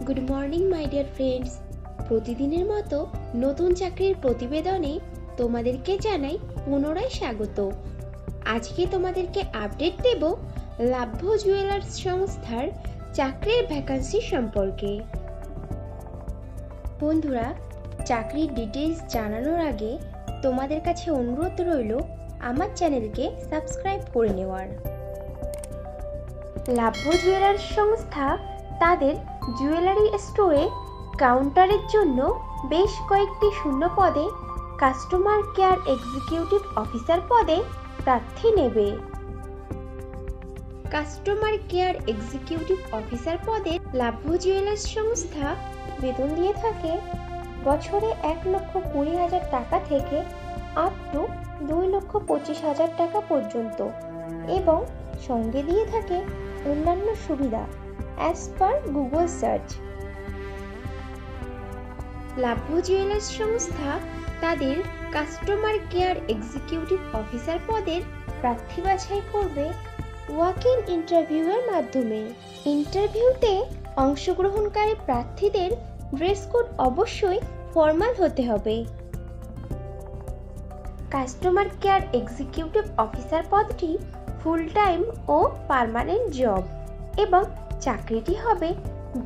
Good morning my dear friends. প্রতিদিনের মতো নতুন চাকরির প্রতিবেদনে তোমাদেরকে জানাই পুনরায় স্বাগত। আজকে তোমাদেরকে আপডেট দেব লাভ্য জুয়েলার্স সংস্থার চাকরির ভ্যাকান্সি সম্পর্কে। বন্ধুরা, চাকরির ডিটেইলস জানানোর আগে তোমাদের কাছে অনুরোধ রইল আমার চ্যানেলকে সাবস্ক্রাইব করে নেওয়ার। লাভ্য জুয়েলার্স সংস্থা তাদের জুয়েলারি স্টোরে কাউন্টারের জন্য বেশ কয়েকটি শূন্য পদে কাস্টমার কেয়ার এক্সিকিউটিভ অফিসার পদে প্রার্থী নেবে। কাস্টমার কেয়ার এক্সিকিউটিভ অফিসার পদে লাভ্য জুয়েলার্স সংস্থা বেতন দিয়ে থাকে বছরে 1,20,000 টাকা থেকে আপ টু 2,25,000 টাকা পর্যন্ত এবং সঙ্গে দিয়ে থাকে অন্যান্য সুবিধা as per Google search. Lavya jewellers সংস্থা তাদের কাস্টমার কেয়ার এক্সিকিউটিভ অফিসার পদের প্রার্থী বাছাই করবে ওয়াক ইন ইন্টারভিউয়ের মাধ্যমে। ইন্টারভিউতে অংশগ্রহণকারী প্রার্থীদের ড্রেস কোড অবশ্যই ফর্মাল হতে হবে। কাস্টমার কেয়ার এক্সিকিউটিভ অফিসার পদটি ফুল টাইম ও পার্মানেন্ট জব এবং চাকরিটি হবে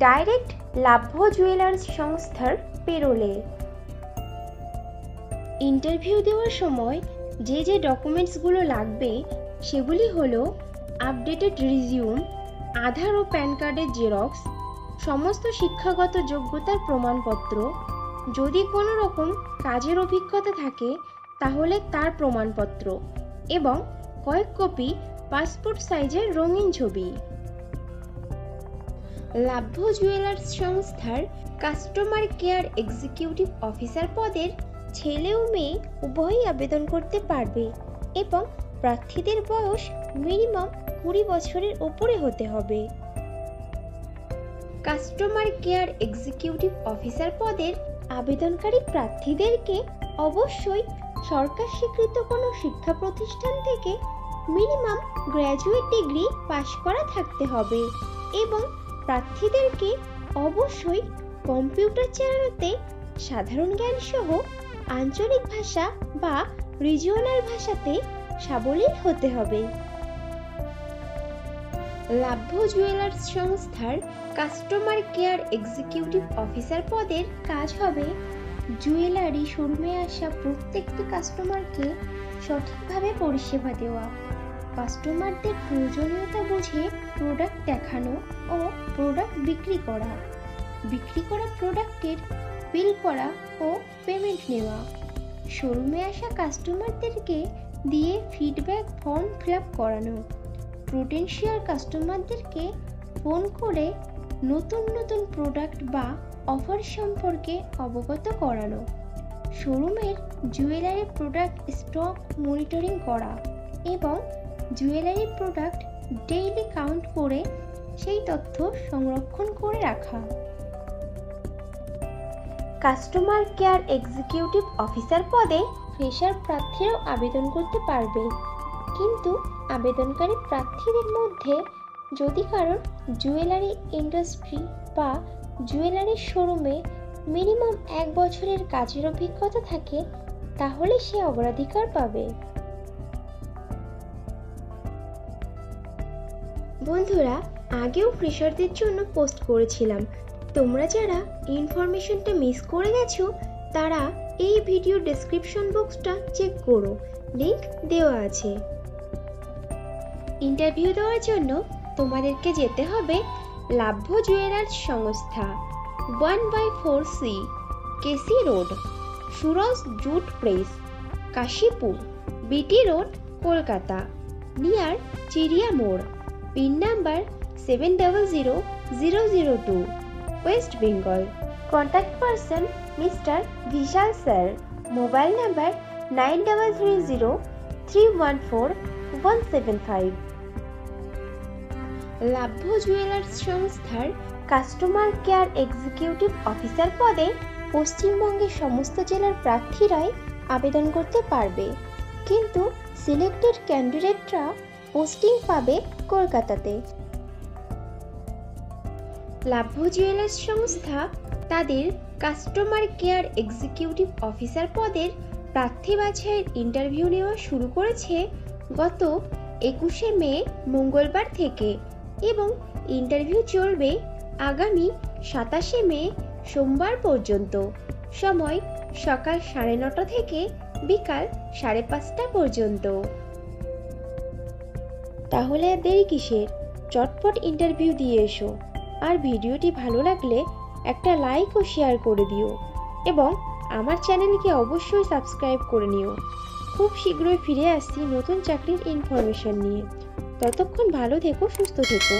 ডাইরেক্ট লাভ্য জুয়েলার্স সংস্থার পেরোলে। ইন্টারভিউ দেওয়ার সময় যে ডকুমেন্টসগুলো লাগবে সেগুলি হলো আপডেটেড রিজিউম, আধার ও প্যান কার্ডের জেরক্স, সমস্ত শিক্ষাগত যোগ্যতার প্রমাণপত্র, যদি কোনো রকম কাজের অভিজ্ঞতা থাকে তাহলে তার প্রমাণপত্র এবং কয়েক কপি পাসপোর্ট সাইজের রঙিন ছবি। লাভ্য জুয়েলার্স সংস্থার কাস্টমার কেয়ার এক্সিকিউটিভ অফিসার পদের ছেলে ও মেয়ে উভয়ই আবেদন করতে পারবে এবং প্রার্থীদের বয়স মিনিমাম 20 বছরের উপরে হতে হবে। কাস্টমার কেয়ার এক্সিকিউটিভ অফিসার পদের আবেদনকারী প্রার্থীদেরকে অবশ্যই সরকার স্বীকৃত কোনো শিক্ষা প্রতিষ্ঠান থেকে মিনিমাম গ্র্যাজুয়েট ডিগ্রি পাশ করা থাকতে হবে এবং প্রার্থীদেরকে অবশ্যই কম্পিউটার চালানোতে সাধারণ জ্ঞান সহ আঞ্চলিক ভাষা বা রিজিওনাল ভাষাতে সাবলীল হতে হবে। লাভ্য জুয়েলার্স সংস্থার কাস্টমার কেয়ার এক্সিকিউটিভ অফিসার পদের কাজ হবে জুয়েলারি শোরুমে আসা প্রত্যেকটি কাস্টমারকে সঠিকভাবে পরিষেবা দেওয়া, কাস্টমারদের প্রয়োজনীয়তা বুঝে প্রোডাক্ট দেখানো ও প্রোডাক্ট বিক্রি করা প্রোডাক্টের বিল করা ও পেমেন্ট নেওয়া, শোরুমে আসা কাস্টমারদেরকে দিয়ে ফিডব্যাক ফর্ম ফিল আপ করানো, পোটেনশিয়াল কাস্টমারদেরকে ফোন করে নতুন প্রোডাক্ট বা অফার সম্পর্কে অবগত করানো, শোরুমের জুয়েলারি প্রোডাক্ট স্টক মনিটরিং করা এবং জুয়েলারি প্রোডাক্ট ডেইলি কাউন্ট করে সেই তথ্য সংরক্ষণ করে রাখা। কাস্টমার কেয়ার এক্সিকিউটিভ অফিসার পদে ফ্রেশার প্রার্থীরাও আবেদন করতে পারবে, কিন্তু আবেদনকারী প্রার্থীদের মধ্যে যদি কারোর জুয়েলারি ইন্ডাস্ট্রি বা জুয়েলারির শোরুমে মিনিমাম 1 বছরের কাজের অভিজ্ঞতা থাকে তাহলে সে অগ্রাধিকার পাবে। বন্ধুরা, আগেও ফ্রেশারদের জন্য পোস্ট করেছিলাম, তোমরা যারা ইনফরমেশনটা মিস করে গেছো তারা এই ভিডিও ডেসক্রিপশন বক্সটা চেক করো, লিংক দেওয়া আছে। ইন্টারভিউ দেওয়ার জন্য তোমাদেরকে যেতে হবে লাভ্য জুয়েলার্স সংস্থা 1/4C K C road, Suraj jute press, Kashipur, B T road, Kolkata, near Chiria More, pin number 700002, West Bengal. Contact person mister Vishal sir, mobile number 930314 175। Lavya jewellers সংস্থার কাস্টমার কেয়ার এক্সিকিউটিভ অফিসার পদে পশ্চিমবঙ্গের সমস্ত জেলার প্রার্থীরাই আবেদন করতে পারবে, কিন্তু সিলেক্টেড ক্যান্ডিডেটরা পোস্টিং পাবে কলকাতাতে। লাভ্য জুয়েলার্স সংস্থা তাদের কাস্টমার কেয়ার এক্সিকিউটিভ অফিসার পদের প্রার্থী বাছাইয়ের ইন্টারভিউ নেওয়া শুরু করেছে গত 21শে মে মঙ্গলবার থেকে এবং ইন্টারভিউ চলবে আগামী 27শে মে সোমবার পর্যন্ত। সময় সকাল 9:30 থেকে বিকাল 5:30 পর্যন্ত। তাহলে আর দেরি কিসের, চটপট ইন্টারভিউ দিয়ে এসো। আর ভিডিওটি ভালো লাগলে একটা লাইক ও শেয়ার করে দিও এবং আমার চ্যানেলকে অবশ্যই সাবস্ক্রাইব করে নিও। খুব শীঘ্রই ফিরে আসছি নতুন চাকরির ইনফরমেশন নিয়ে। ততক্ষণ ভালো থেকো, সুস্থ থেকো।